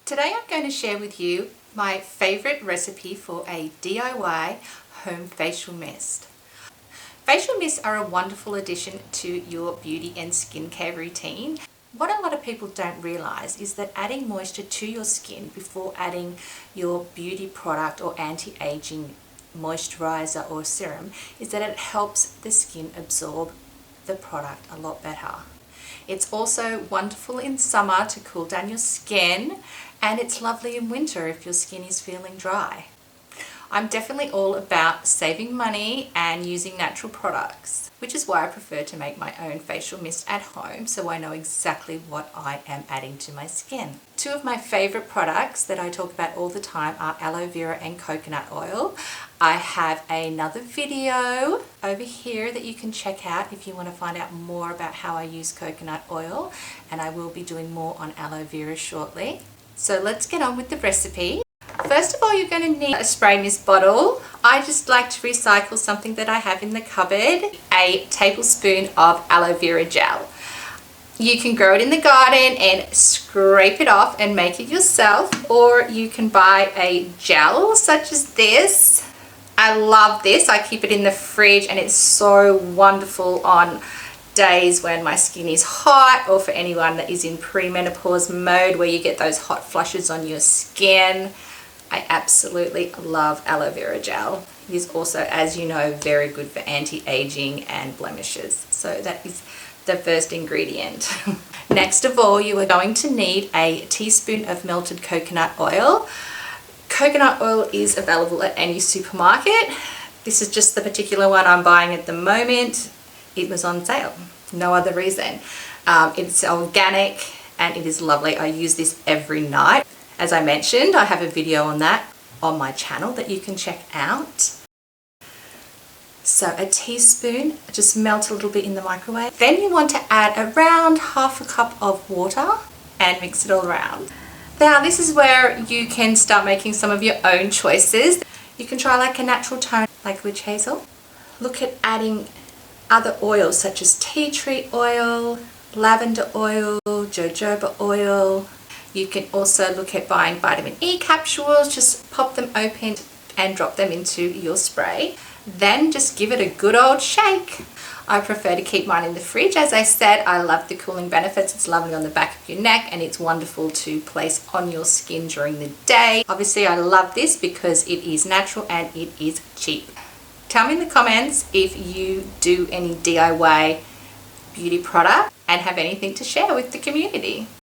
Today I'm going to share with you my favourite recipe for a DIY home facial mist. Facial mists are a wonderful addition to your beauty and skincare routine. What a lot of people don't realise is that adding moisture to your skin before adding your beauty product or anti-aging moisturiser or serum is that it helps the skin absorb the product a lot better. It's also wonderful in summer to cool down your skin, and it's lovely in winter if your skin is feeling dry. I'm definitely all about saving money and using natural products, which is why I prefer to make my own facial mist at home so I know exactly what I am adding to my skin. Two of my favourite products that I talk about all the time are aloe vera and coconut oil. I have another video over here that you can check out if you want to find out more about how I use coconut oil, and I will be doing more on aloe vera shortly. So let's get on with the recipe. First of all, you're going to need a spray mist bottle. I just like to recycle something that I have in the cupboard, a tablespoon of aloe vera gel. You can grow it in the garden and scrape it off and make it yourself, or you can buy a gel such as this. I love this. I keep it in the fridge and it's so wonderful on days when my skin is hot, or for anyone that is in premenopause mode where you get those hot flushes on your skin. I absolutely love aloe vera gel. It is also, as you know, very good for anti-aging and blemishes. So that is the first ingredient. Next of all, you are going to need a teaspoon of melted coconut oil. Coconut oil is available at any supermarket. This is just the particular one I'm buying at the moment. It was on sale, no other reason. It's organic and it is lovely. I use this every night. As I mentioned, I have a video on that on my channel that you can check out. So a teaspoon, just melt a little bit in the microwave. Then you want to add around half a cup of water and mix it all around. Now this is where you can start making some of your own choices. You can try like a natural tone like witch hazel. Look at adding other oils such as tea tree oil, lavender oil, jojoba oil. You can also look at buying vitamin E capsules, just pop them open and drop them into your spray. Then just give it a good old shake. I prefer to keep mine in the fridge. As I said, I love the cooling benefits. It's lovely on the back of your neck and it's wonderful to place on your skin during the day. Obviously, I love this because it is natural and it is cheap. Tell me in the comments if you do any DIY beauty product and have anything to share with the community.